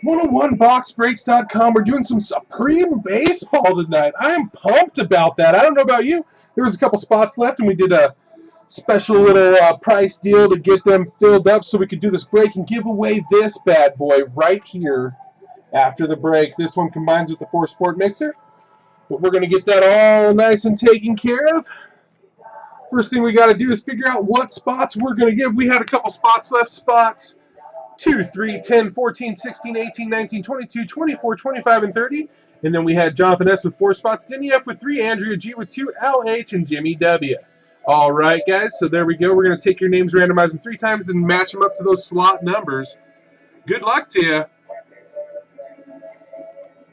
101boxbreaks.com. We're doing some Supreme Baseball tonight. I am pumped about that. I don't know about you. There was a couple spots left, and we did a special little price deal to get them filled up so we could do this break and give away this bad boy right here after the break. This one combines with the 4-Sport Mixer, but we're going to get that all nice and taken care of. First thing we got to do is figure out what spots we're going to give. We had a couple spots left. Spots 2, 3, 10, 14, 16, 18, 19, 22, 24, 25, and 30. And then we had Jonathan S. with 4 spots, Denny F. with 3, Andrea G. with 2, Al H. and Jimmy W. All right, guys, so there we go. We're going to take your names, randomize them 3 times, and match them up to those slot numbers. Good luck to you.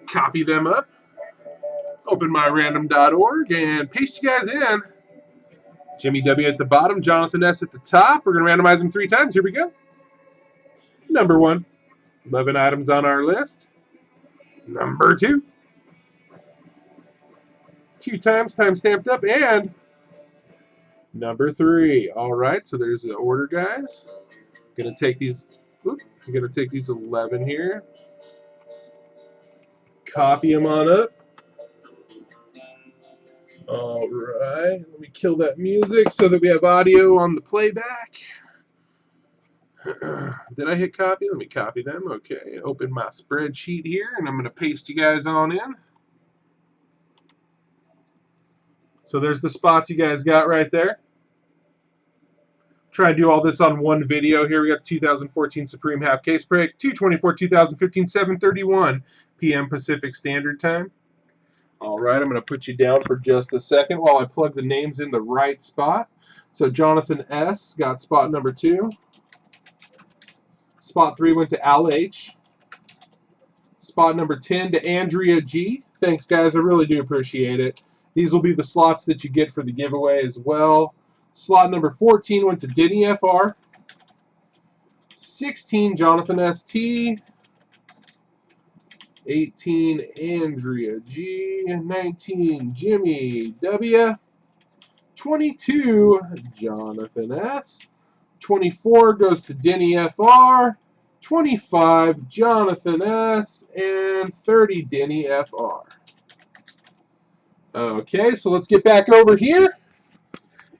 Copy them up. Open myrandom.org and paste you guys in. Jimmy W. at the bottom, Jonathan S. at the top. We're going to randomize them 3 times. Here we go. Number 1, 11 items on our list. Number 2, 2 times, time stamped up, and number 3. All right, so there's the order, guys. Gonna take these. I'm gonna take these 11 here. Copy them on up. All right, let me kill that music so that we have audio on the playback. Did I hit copy? Let me copy them. Okay, open my spreadsheet here, and I'm going to paste you guys on in. So there's the spots you guys got right there. Try to do all this on one video here. We got 2014 Supreme Half Case Break, 2/24/2015, 7:31 p.m. Pacific Standard Time. All right, I'm going to put you down for just a second while I plug the names in the right spot. So Jonathan S. got spot number 2. Spot 3 went to Al H. Spot number 10 to Andrea G. Thanks, guys. I really do appreciate it. These will be the slots that you get for the giveaway as well. Slot number 14 went to Denny FR. 16, Jonathan ST. 18, Andrea G. 19, Jimmy W. 22, Jonathan S. 24 goes to Denny FR, 25 Jonathan S, and 30 Denny FR. Okay, so let's get back over here.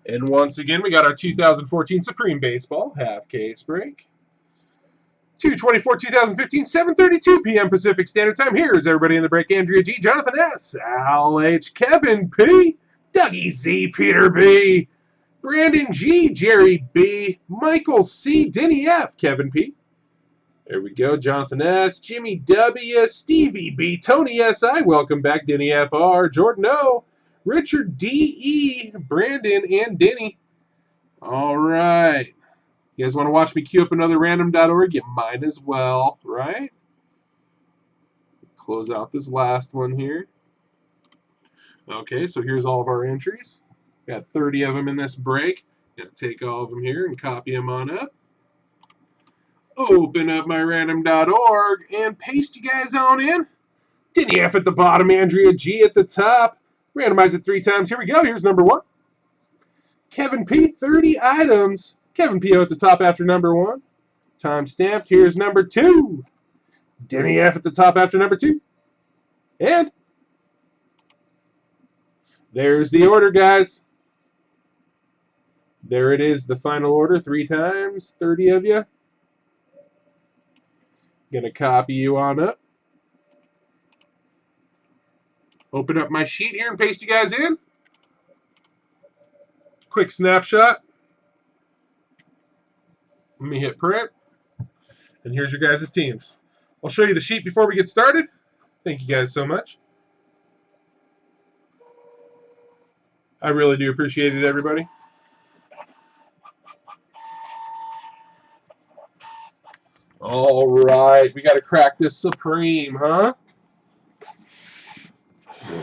And once again, we got our 2014 Supreme Baseball Half Case Break. 2/24/2015, 7:32 p.m. Pacific Standard Time. Here's everybody in the break. Andrea G, Jonathan S, Al H, Kevin P, Dougie Z, Peter B, Brandon G, Jerry B, Michael C, Denny F, Kevin P. There we go. Jonathan S, Jimmy W, Stevie B, Tony S.I. Welcome back, Denny FR, Jordan O, Richard D.E., Brandon, and Denny. All right. You guys want to watch me queue up another random.org? You might as well, right? Close out this last one here. Okay, so here's all of our entries. Got 30 of them in this break. Gonna take all of them here and copy them on up. Open up my random.org and paste you guys on in. Denny F at the bottom, Andrea G at the top. Randomize it 3 times. Here we go. Here's number 1. Kevin P, 30 items. Kevin P at the top after number 1. Time stamped. Here's number 2. Denny F at the top after number 2. And there's the order, guys. There it is, the final order, 3 times, 30 of you. Gonna copy you on up. Open up my sheet here and paste you guys in. Quick snapshot. Let me hit print. And here's your guys' teams. I'll show you the sheet before we get started. Thank you guys so much. I really do appreciate it, everybody. All right, we got to crack this Supreme, huh?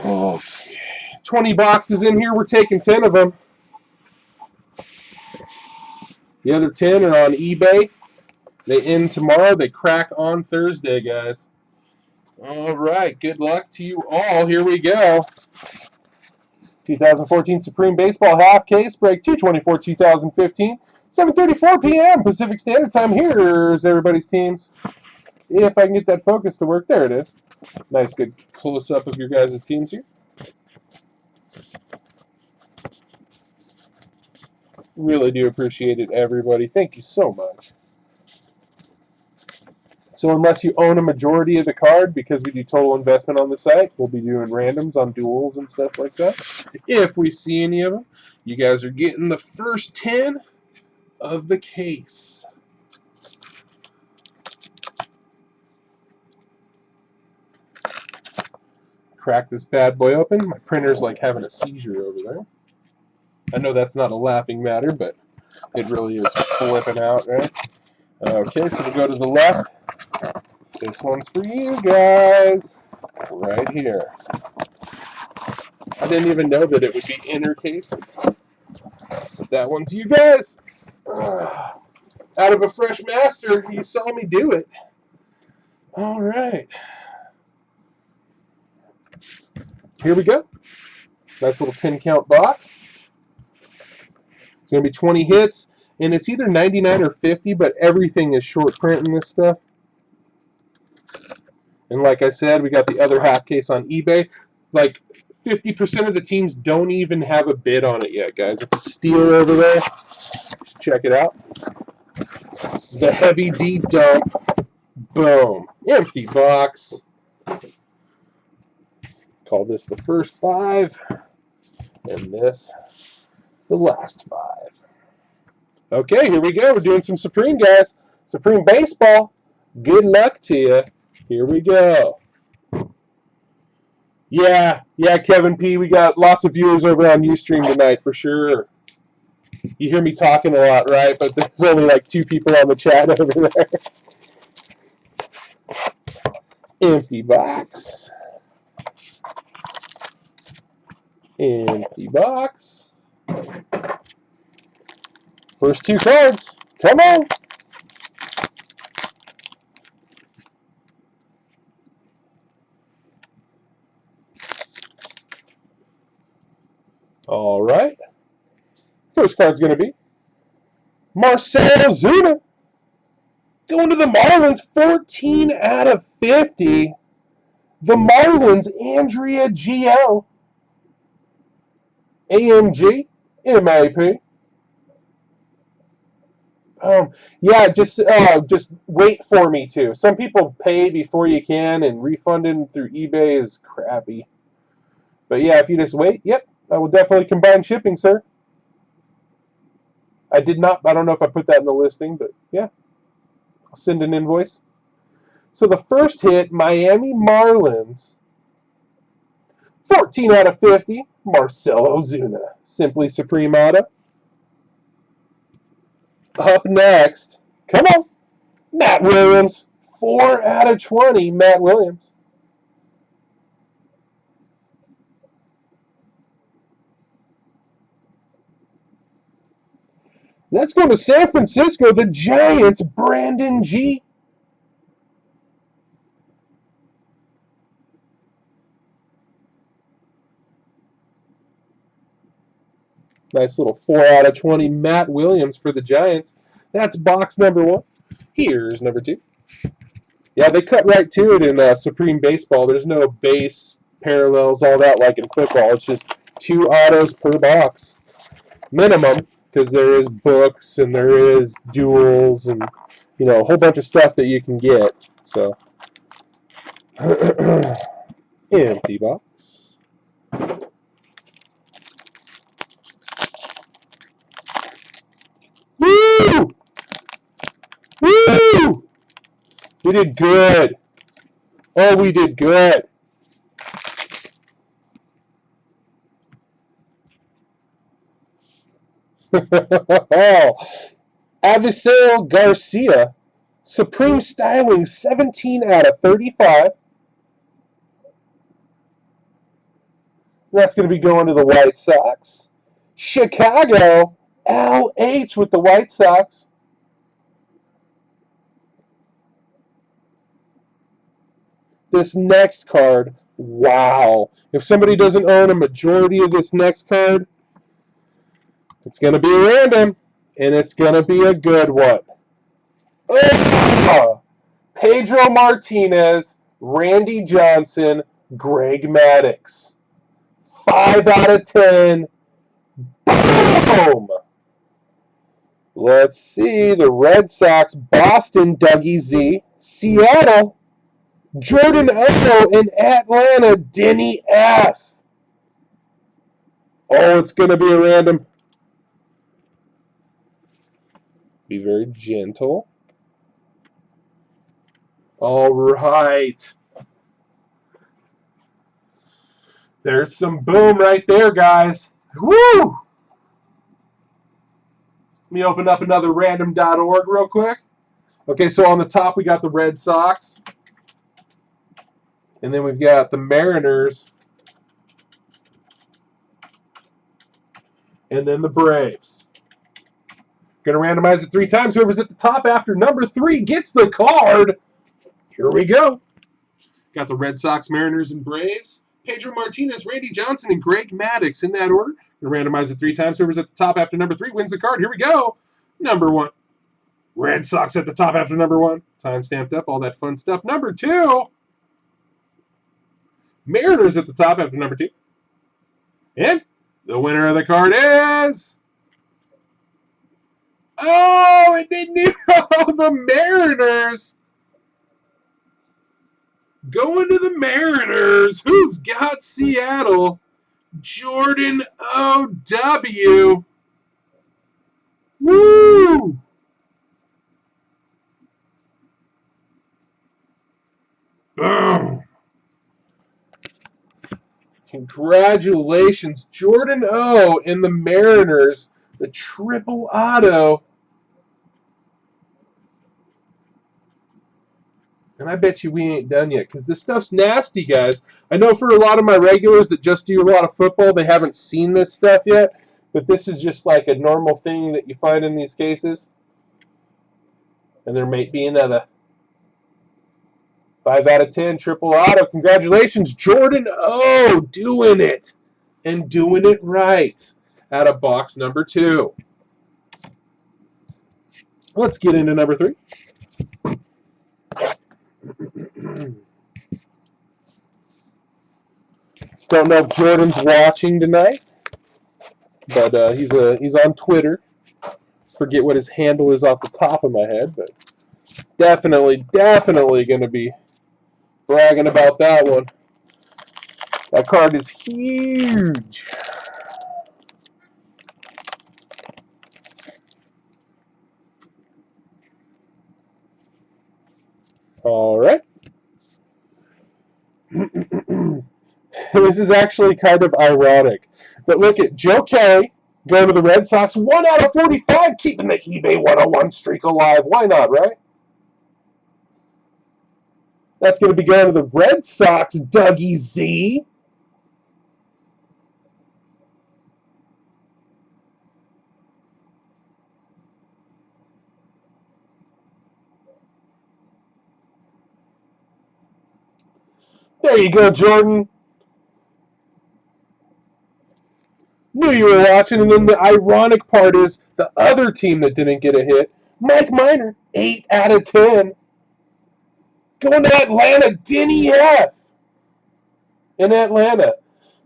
Okay. 20 boxes in here. We're taking 10 of them. The other 10 are on eBay. They end tomorrow. They crack on Thursday, guys. All right, good luck to you all. Here we go. 2014 Supreme Baseball Half Case Break 2/24/2015, 7:34 p.m. Pacific Standard Time. Here's everybody's teams. If I can get that focus to work. There it is. Nice, good close-up of your guys' teams here. Really do appreciate it, everybody. Thank you so much. So unless you own a majority of the card, because we do total investment on the site, we'll be doing randoms on duels and stuff like that. If we see any of them, you guys are getting the first 10 of the case. Crack this bad boy open. My printer's like having a seizure over there. I know that's not a laughing matter, but it really is flipping out, right? Okay, so we'll go to the left. This one's for you guys, right here. I didn't even know that it would be inner cases. But that one's you guys. Out of a fresh master, you saw me do it. All right. Here we go. Nice little 10 count box. It's going to be 20 hits, and it's either 99 or 50, but everything is short print in this stuff. And like I said, we got the other half case on eBay. Like 50% of the teams don't even have a bid on it yet, guys. It's a steal over there. Just check it out. The Heavy D dump. Boom. Empty box. Call this the first 5. And this the last 5. Okay, here we go. We're doing some Supreme, guys. Supreme Baseball. Good luck to you. Here we go. Yeah, Kevin P. We got lots of viewers over on Ustream tonight for sure. You hear me talking a lot, right? But there's only like 2 people on the chat over there. Empty box. Empty box. First 2 cards. Come on. All right. First card's going to be Marcell Ozuna. Going to the Marlins, 14 out of 50. The Marlins, Andrea Gio. AMG, MIP. Yeah, just wait for me to. Some people pay before you can, and refunding through eBay is crappy. But yeah, if you just wait, yep, I will definitely combine shipping, sir. I did not. I don't know if I put that in the listing, but yeah, I'll send an invoice. So the first hit, Miami Marlins, 14 out of 50, Marcell Ozuna, Simply Supreme Auto. Up next, come on, Matt Williams, 4 out of 20, Matt Williams. Let's go to San Francisco, the Giants, Brandon G. Nice little 4 out of 20 Matt Williams for the Giants. That's box number 1. Here's number 2. Yeah, they cut right to it in Supreme Baseball. There's no base, parallels, all that like in football. It's just 2 autos per box. Minimum, because there is books and there is duels and, you know, a whole bunch of stuff that you can get. So, empty box. Woo! Woo! We did good. Oh, we did good. Avisail Garcia, Supreme Styling, 17 out of 35. That's going to be going to the White Sox. Chicago, LH with the White Sox. This next card, wow. If somebody doesn't own a majority of this next card, it's going to be random, and it's going to be a good one. Oh! Pedro Martinez, Randy Johnson, Greg Maddux. 5 out of 10. Boom! Let's see. The Red Sox, Boston, Dougie Z. Seattle, Jordan O. In Atlanta, Denny F. Oh, it's going to be a random. Be very gentle. All right. There's some boom right there, guys. Woo! Let me open up another random.org real quick. Okay, so on the top we got the Red Sox. And then we've got the Mariners. And then the Braves. Going to randomize it 3 times. Whoever's at the top after number 3 gets the card. Here we go. Got the Red Sox, Mariners, and Braves. Pedro Martinez, Randy Johnson, and Greg Maddux in that order. Going to randomize it 3 times. Whoever's at the top after number 3 wins the card. Here we go. Number 1. Red Sox at the top after number 1. Time stamped up, all that fun stuff. Number 2. Mariners at the top after number 2. And the winner of the card is... Oh, it didn't even... the Mariners. Going to the Mariners. Who's got Seattle? Jordan O.W. Woo! Boom. Congratulations, Jordan O. in the Mariners. The triple auto. And I bet you we ain't done yet, because this stuff's nasty, guys. I know for a lot of my regulars that just do a lot of football, they haven't seen this stuff yet. But this is just like a normal thing that you find in these cases. And there may be another 5 out of 10 triple auto. Congratulations, Jordan O. doing it. And doing it right. Out of box number 2. Let's get into number 3. Don't know if Jordan's watching tonight, but he's on Twitter. Forget what his handle is off the top of my head, but definitely going to be bragging about that one. That card is huge. All right. This is actually kind of ironic. But look at Joe Kelly going to the Red Sox. 1 out of 45, keeping the eBay 101 streak alive. Why not, right? That's going to be going to the Red Sox, Dougie Z. There you go, Jordan. Knew you were watching, and then the ironic part is the other team that didn't get a hit, Mike Minor, 8 out of 10. Going to Atlanta, Denny F. in Atlanta.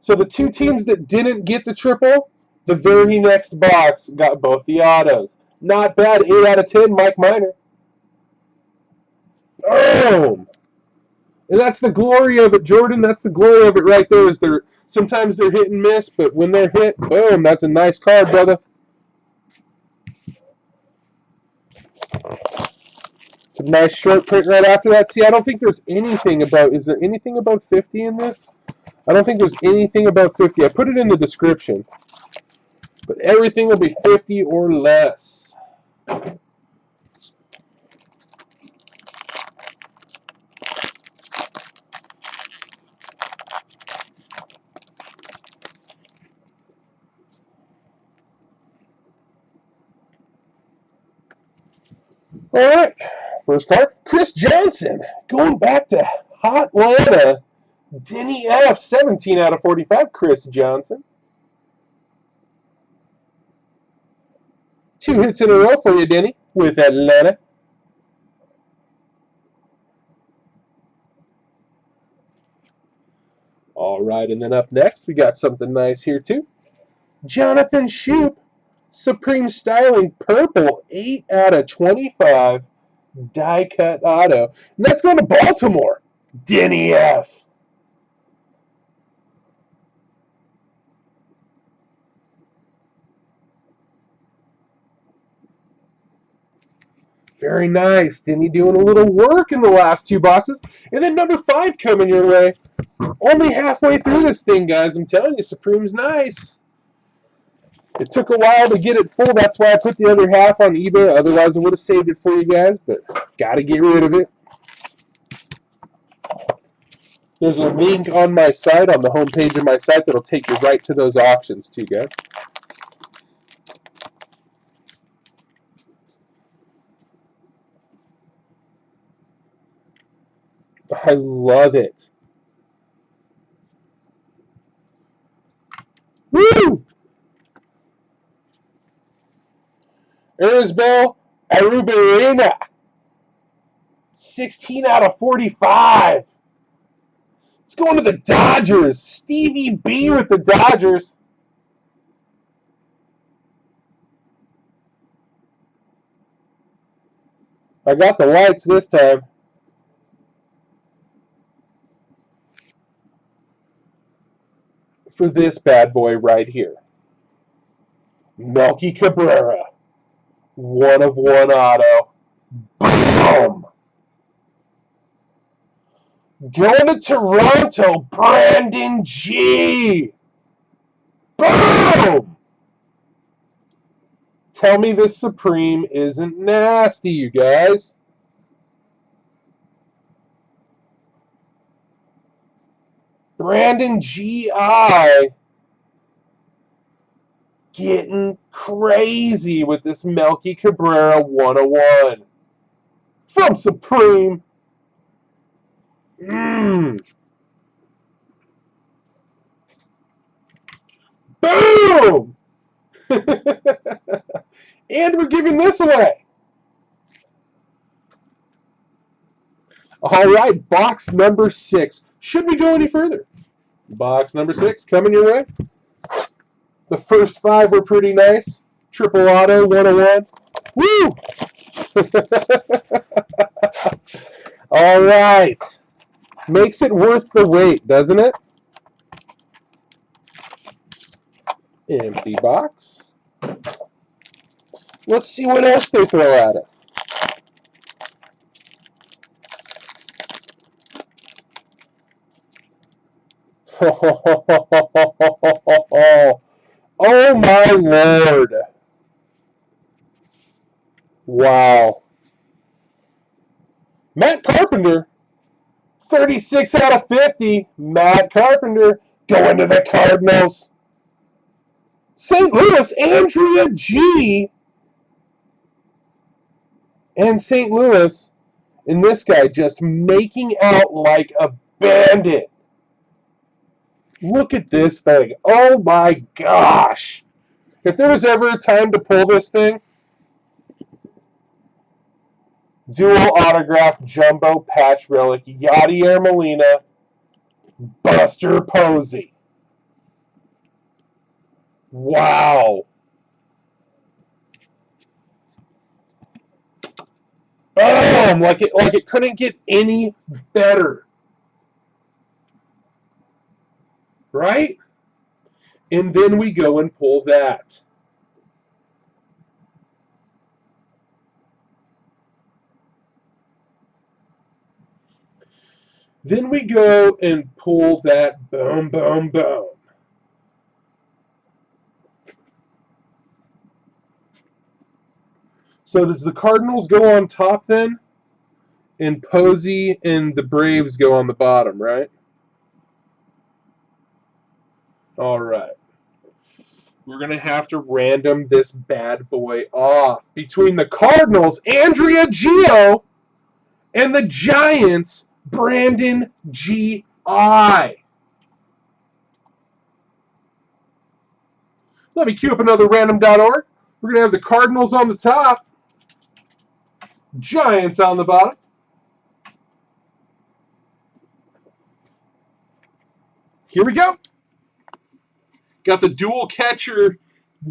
So the 2 teams that didn't get the triple, the very next box got both the autos. Not bad, 8 out of 10, Mike Minor. Boom! And that's the glory of it, Jordan. That's the glory of it right there. Is sometimes they're hit and miss, but when they're hit, boom, that's a nice card, brother. Some nice short print right after that. See, I don't think there's anything about, is there anything above 50 in this? I don't think there's anything above 50. I put it in the description. But everything will be 50 or less. All right, first card, Chris Johnson, going back to Hotlanta, Denny F, 17 out of 45, Chris Johnson. 2 hits in a row for you, Denny, with Atlanta. All right, and then up next, we got something nice here too. Jonathan Shoup, Supreme Styling Purple, 8 out of 25, die cut auto. And that's going to Baltimore. Denny F. Very nice. Denny doing a little work in the last 2 boxes. And then number 5 coming your way. Only halfway through this thing, guys. I'm telling you, Supreme's nice. It took a while to get it full. That's why I put the other half on eBay. Otherwise, I would have saved it for you guys. But got to get rid of it. There's a link on my site, on the homepage of my site, that'll take you right to those auctions too, guys. I love it. Woo! Erzbel Arubarina. 16 out of 45. It's going to the Dodgers. Stevie B with the Dodgers. I got the lights this time. For this bad boy right here. Melky Cabrera. 1 of 1 auto. Boom! Going to Toronto, Brandon G. Boom! Tell me this Supreme isn't nasty, you guys. Brandon G.I. getting crazy with this Melky Cabrera 101 from Supreme. Boom! And we're giving this away. All right, box number 6. Should we go any further? Box number 6 coming your way. The first 5 were pretty nice. Triple auto, 101. Woo! All right. Makes it worth the wait, doesn't it? Empty box. Let's see what else they throw at us. Oh my Lord. Wow. Matt Carpenter, 36 out of 50. Matt Carpenter going to the Cardinals. St. Louis, Andrea G. And St. Louis, and this guy just making out like a bandit. Look at this thing. Oh my gosh. If there was ever a time to pull this thing, dual autograph jumbo patch relic, Yadier Molina, Buster Posey. Wow. Like it couldn't get any better. Right? And then we go and pull that. Then we go and pull that boom, boom, boom. So does the Cardinals go on top then? And Posey and the Braves go on the bottom, right? All right. We're going to have to random this bad boy off. Between the Cardinals, Andrea Gio, and the Giants, Brandon G.I. Let me cue up another random.org. We're going to have the Cardinals on the top, Giants on the bottom. Here we go. Got the dual catcher,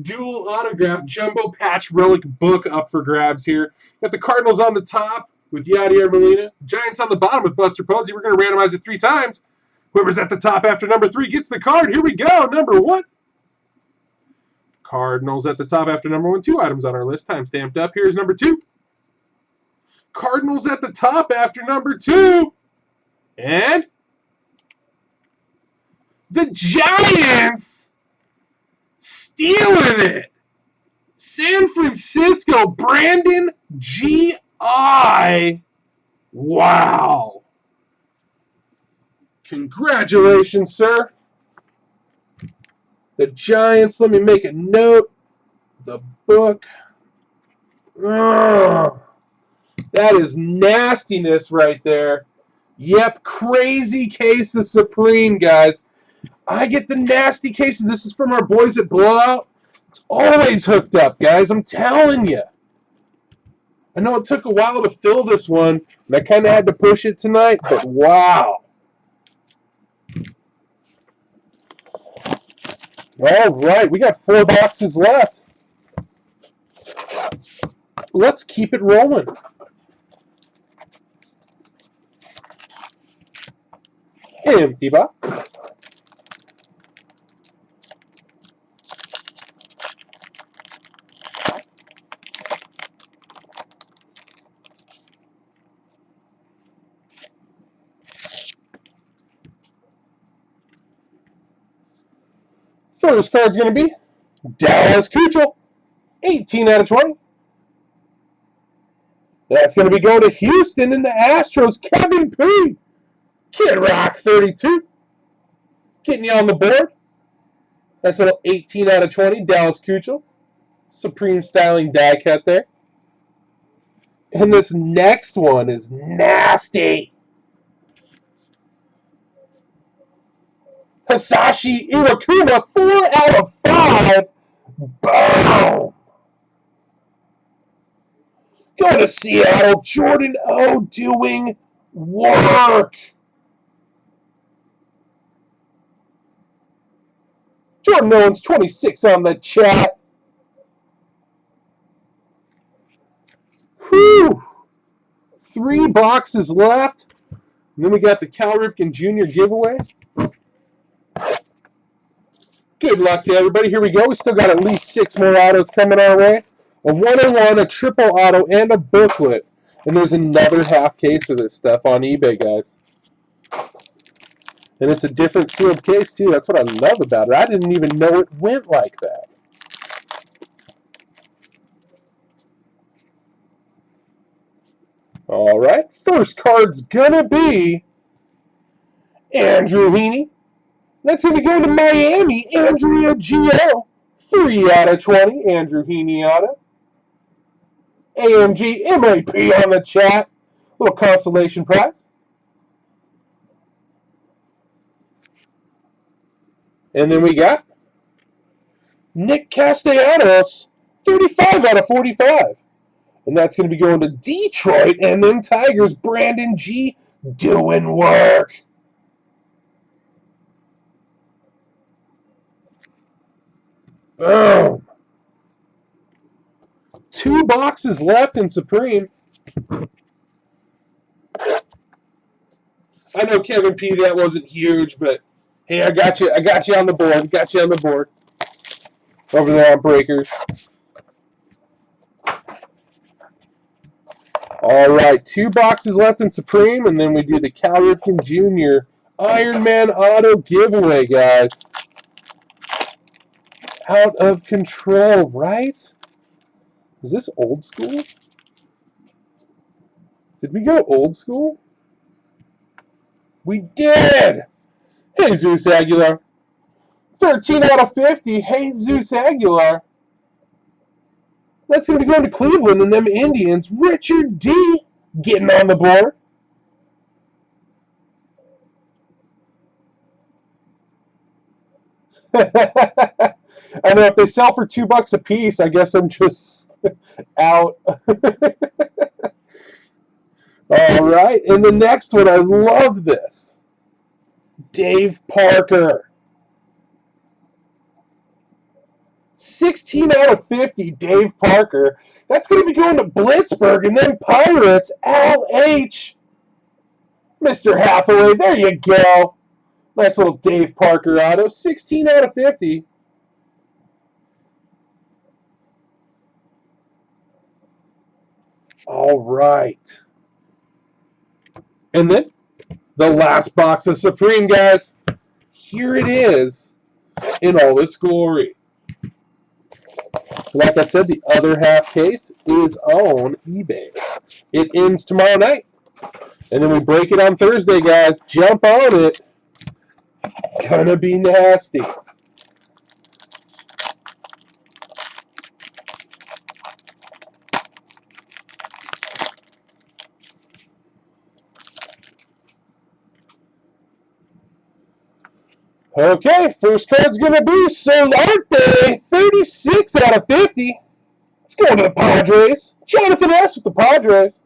dual autograph, jumbo patch relic book up for grabs here. Got the Cardinals on the top with Yadier Molina. Giants on the bottom with Buster Posey. We're going to randomize it 3 times. Whoever's at the top after number 3 gets the card. Here we go. Number 1. Cardinals at the top after number 1. 2 items on our list. Time stamped up. Here's number 2. Cardinals at the top after number 2. And the Giants stealing it. San Francisco, Brandon G.I. Wow. Congratulations, sir. The Giants, let me make a note. The book. Ugh. That is nastiness right there. Yep, crazy case of Supreme, guys. I get the nasty cases. This is from our boys at Blowout. It's always hooked up, guys. I'm telling you. I know it took a while to fill this one, and I kind of had to push it tonight, but wow. All right, we got 4 boxes left. Let's keep it rolling. Empty box. First card's going to be Dallas Keuchel, 18 out of 20. That's going to be going to Houston in the Astros, Kevin P. Kid Rock, 32. Getting you on the board. That's a little 18 out of 20, Dallas Keuchel. Supreme styling die cut there. And this next one is nasty. Hisashi Iwakuma, 4 out of 5. Boom. Go to Seattle. Jordan O doing work. Jordan Owens, 26 on the chat. Whew. 3 boxes left. And then we got the Cal Ripken Jr. giveaway. Good luck to everybody. Here we go. We still got at least 6 more autos coming our way. A 101, a triple auto, and a booklet. And there's another half case of this stuff on eBay, guys. And it's a different sealed case, too. That's what I love about it. I didn't even know it went like that. All right. First card's going to be Andrew Heaney. That's going to go to Miami, Andrea Gio. 3 out of 20, Andrew Heaney auto. AMG MAP on the chat. Little consolation prize. And then we got Nick Castellanos, 35 out of 45. And that's going to be going to Detroit and then Tigers, Brandon G. doing work. Boom. 2 boxes left in Supreme. I know, Kevin P, that wasn't huge, but hey, I got you on the board. Got you on the board. Over there on Breakers. All right, 2 boxes left in Supreme, and then we do the Cal Ripken Jr. Iron Man Auto giveaway, guys. Out of control, right? Is this old school? Did we go old school? We did! Jesus Aguilar. 13 out of 50, Jesus Aguilar. That's going to be going to Cleveland and them Indians. Richard D. getting on the board. I know if they sell for $2 a piece, I guess I'm just out. All right, and the next one, I love this. Dave Parker. 16 out of 50, Dave Parker. That's going to be going to Blitzburg and then Pirates. LH. Mr. Hathaway, there you go. Nice little Dave Parker auto. 16 out of 50. All right. And then the last box of Supreme, guys. Here it is in all its glory. Like I said, the other half case is on eBay. It ends tomorrow night. And then we break it on Thursday, guys. Jump on it. Gonna be nasty. Okay, first card's gonna be Solarte, 36 out of 50. Let's go to the Padres. Jonathan S. with the Padres.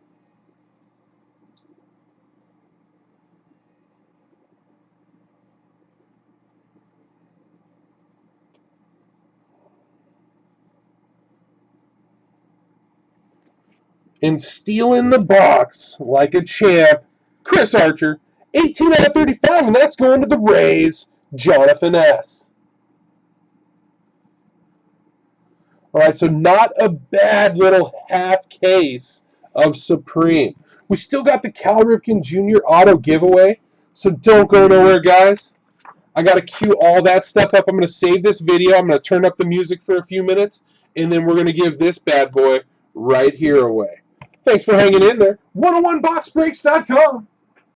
And stealing the box like a champ, Chris Archer, 18 out of 35, and that's going to the Rays, Jonathan S. All right, so not a bad little half case of Supreme. We still got the Cal Ripken Jr. auto giveaway, so don't go nowhere, guys. I got to cue all that stuff up. I'm going to save this video. I'm going to turn up the music for a few minutes, and then we're going to give this bad boy right here away. Thanks for hanging in there. 101boxbreaks.com.